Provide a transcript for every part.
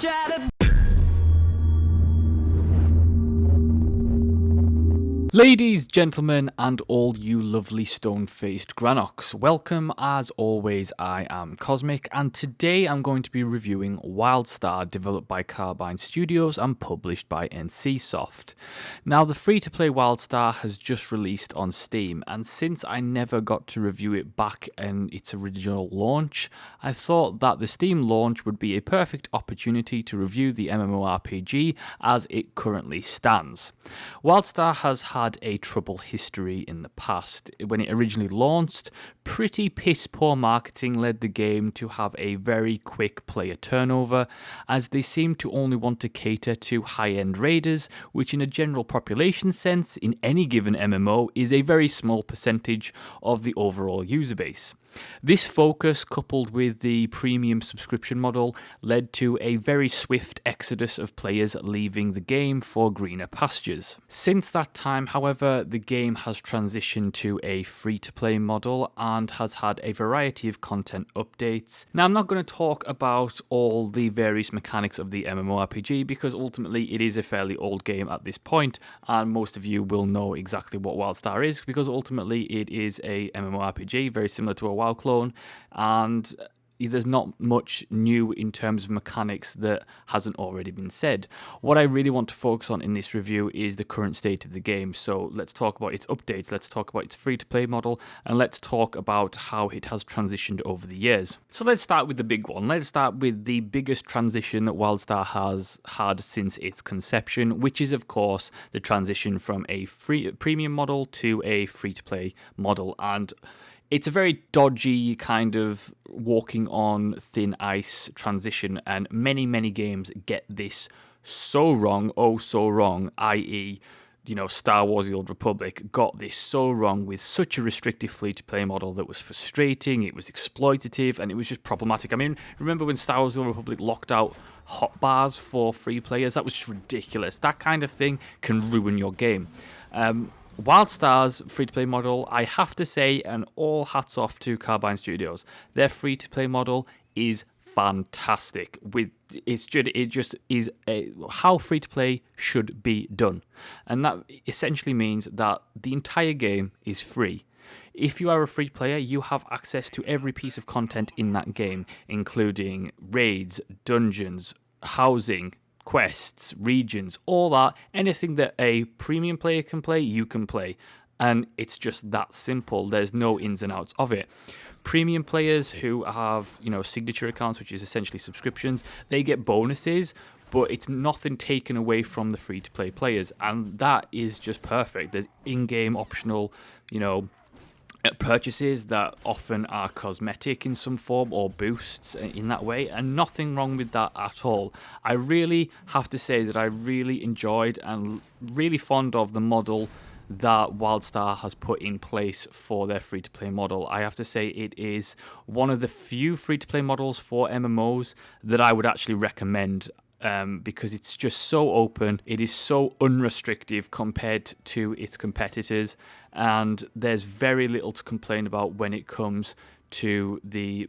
try to. Ladies, gentlemen, and all you lovely stone-faced Granoks, welcome. As always, I am Cosmic, and today I'm going to be reviewing Wildstar, developed by Carbine Studios and published by NCSoft. Now, the free-to-play Wildstar has just released on Steam, and since I never got to review it back in its original launch, I thought that the Steam launch would be a perfect opportunity to review the MMORPG as it currently stands. Wildstar has had a troubled history in the past. When it originally launched, pretty piss poor marketing led the game to have a very quick player turnover, as they seemed to only want to cater to high-end raiders, which in a general population sense in any given MMO is a very small percentage of the overall user base. This focus, coupled with the premium subscription model, led to a very swift exodus of players leaving the game for greener pastures. Since that time, however, the game has transitioned to a free-to-play model and has had a variety of content updates. Now, I'm not going to talk about all the various mechanics of the MMORPG because ultimately it is a fairly old game at this point, and most of you will know exactly what Wildstar is because ultimately it is a MMORPG very similar to a WoW clone, and there's not much new in terms of mechanics that hasn't already been said. What I really want to focus on in this review is the current state of the game. So let's talk about its updates, let's talk about its free-to-play model, and let's talk about how it has transitioned over the years. So let's start with the big one. Let's start with the biggest transition that Wildstar has had since its conception, which is of course the transition from a premium model to a free-to-play model. And it's a very dodgy kind of walking on thin ice transition, and many games get this so wrong, oh so wrong, i.e., Star Wars The Old Republic got this so wrong with such a restrictive free-to-play model that was frustrating, it was exploitative, and it was just problematic. I mean, remember when Star Wars The Old Republic locked out hotbars for free players? That was just ridiculous. That kind of thing can ruin your game. Wildstar's free-to-play model, I have to say, and all hats off to Carbine Studios, their free-to-play model is fantastic. It just is how free-to-play should be done, and that essentially means that the entire game is free. If you are a free player, you have access to every piece of content in that game, including raids, dungeons, housing, quests, regions, all that. Anything that a premium player can play, you can play. And it's just that simple. There's no ins and outs of it. Premium players who have, signature accounts, which is essentially subscriptions, they get bonuses, but it's nothing taken away from the free-to-play players. And that is just perfect. There's in-game optional, purchases that often are cosmetic in some form or boosts in that way, and nothing wrong with that at all. I really have to say that I really enjoyed and really fond of the model that Wildstar has put in place for their free-to-play model. I have to say it is one of the few free-to-play models for MMOs that I would actually recommend, because it's just so open, it is so unrestrictive compared to its competitors, and there's very little to complain about when it comes to the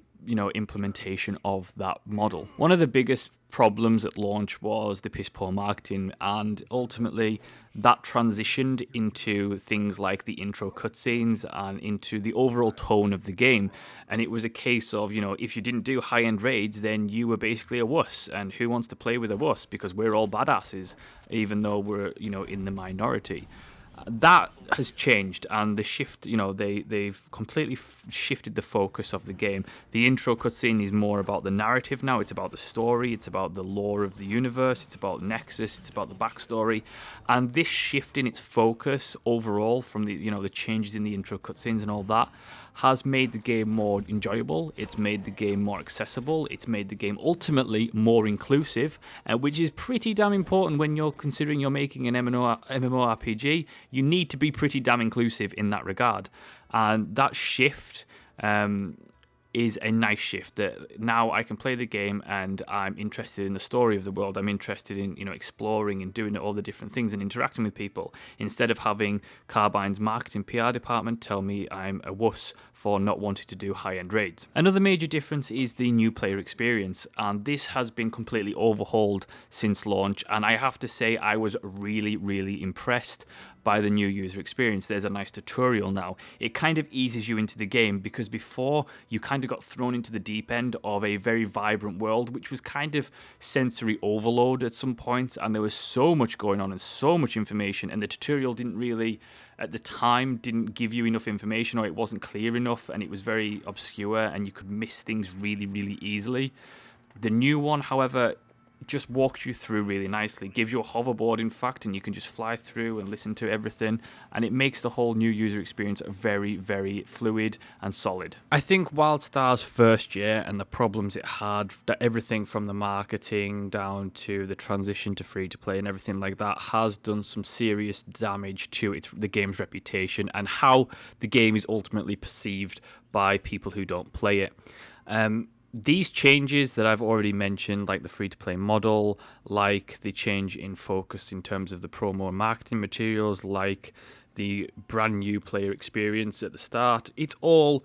implementation of that model. One of the biggest problems at launch was the piss poor marketing, and ultimately that transitioned into things like the intro cutscenes and into the overall tone of the game. And it was a case of, if you didn't do high-end raids, then you were basically a wuss, and who wants to play with a wuss, because we're all badasses, even though we're in the minority. That has changed, and the shift, they've completely shifted the focus of the game. The intro cutscene is more about the narrative now. It's about the story. It's about the lore of the universe. It's about Nexus. It's about the backstory. And this shift in its focus overall from the changes in the intro cutscenes and all that has made the game more enjoyable. It's made the game more accessible. It's made the game ultimately more inclusive, which is pretty damn important when you're considering you're making an MMORPG. You need to be pretty damn inclusive in that regard. And that shift is a nice shift. That now I can play the game and I'm interested in the story of the world. I'm interested in, exploring and doing all the different things and interacting with people, instead of having Carbine's marketing PR department tell me I'm a wuss for not wanting to do high-end raids. Another major difference is the new player experience, and this has been completely overhauled since launch, and I have to say I was really impressed by the new user experience. There's a nice tutorial now. It kind of eases you into the game, because before you kind of got thrown into the deep end of a very vibrant world, which was kind of sensory overload at some points, and there was so much going on and so much information, and the tutorial didn't really, at the time, didn't give you enough information, or it wasn't clear enough, and it was very obscure, and you could miss things really easily. The new one, however, just walks you through really nicely, gives you a hoverboard in fact, and you can just fly through and listen to everything, and it makes the whole new user experience very fluid and solid. I think Wildstar's first year and the problems it had, that everything from the marketing down to the transition to free to play and everything like that, has done some serious damage to the game's reputation and how the game is ultimately perceived by people who don't play it. These changes that I've already mentioned, like the free-to-play model, like the change in focus in terms of the promo and marketing materials, like the brand new player experience at the start, it's all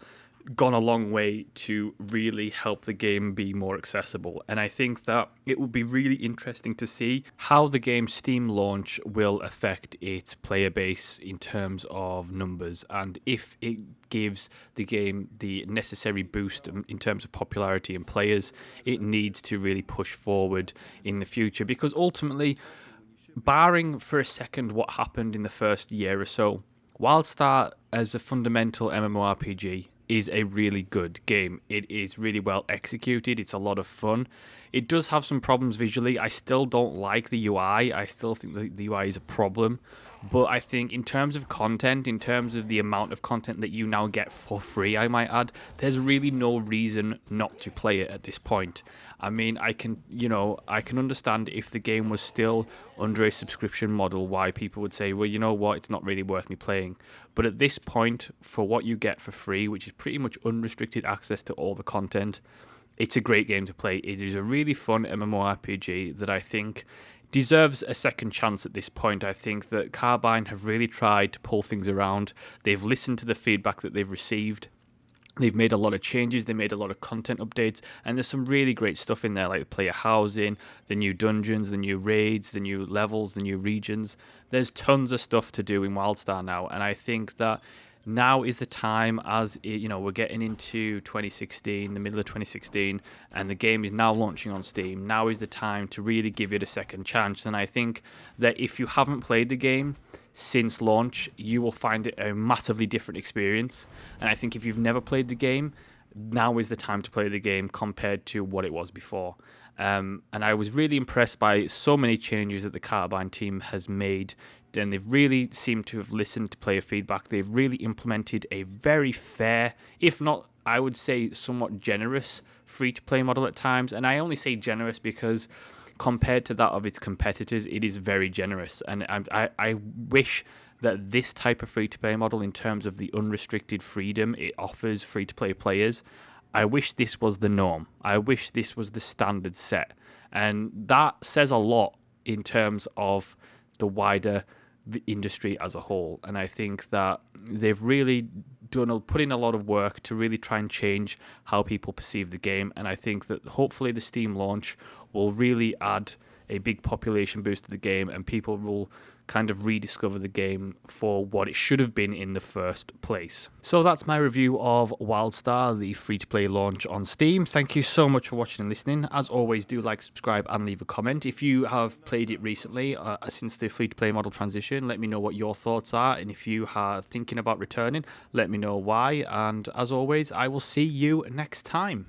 gone a long way to really help the game be more accessible. And I think that it will be really interesting to see how the game's Steam launch will affect its player base in terms of numbers, and if it gives the game the necessary boost in terms of popularity and players it needs to really push forward in the future. Because ultimately, barring for a second what happened in the first year or so, Wildstar as a fundamental MMORPG is a really good game. It is really well executed. It's a lot of fun. It does have some problems visually. I still don't like the UI. I still think the UI is a problem. But I think in terms of content, in terms of the amount of content that you now get for free, I might add, there's really no reason not to play it at this point. I mean, I can understand if the game was still under a subscription model, why people would say, well, you know what, it's not really worth me playing. But at this point, for what you get for free, which is pretty much unrestricted access to all the content, it's a great game to play. It is a really fun MMORPG that I think deserves a second chance at this point. I think that Carbine have really tried to pull things around. They've listened to the feedback that they've received. They've made a lot of changes, they made a lot of content updates, and there's some really great stuff in there, like the player housing, the new dungeons, the new raids, the new levels, the new regions. There's tons of stuff to do in Wildstar now, and I think that now is the time, as we're getting into 2016, the middle of 2016, and the game is now launching on Steam. Now is the time to really give it a second chance, and I think that if you haven't played the game since launch, you will find it a massively different experience. And I think if you've never played the game, now is the time to play the game compared to what it was before. And I was really impressed by so many changes that the Carbine team has made, and they've really seemed to have listened to player feedback. They've really implemented a very fair, if not, I would say, somewhat generous free-to-play model at times. And I only say generous because compared to that of its competitors, it is very generous. And I wish that this type of free-to-play model, in terms of the unrestricted freedom it offers free-to-play players, I wish this was the norm. I wish this was the standard set. And that says a lot in terms of the wider industry as a whole. And I think that they've really put in a lot of work to really try and change how people perceive the game. And I think that hopefully the Steam launch will really add a big population boost to the game, and people will kind of rediscover the game for what it should have been in the first place. So that's my review of Wildstar, the free-to-play launch on Steam. Thank you so much for watching and listening. As always, do like, subscribe, and leave a comment. If you have played it recently, since the free-to-play model transition, let me know what your thoughts are, and if you are thinking about returning, let me know why. And as always, I will see you next time.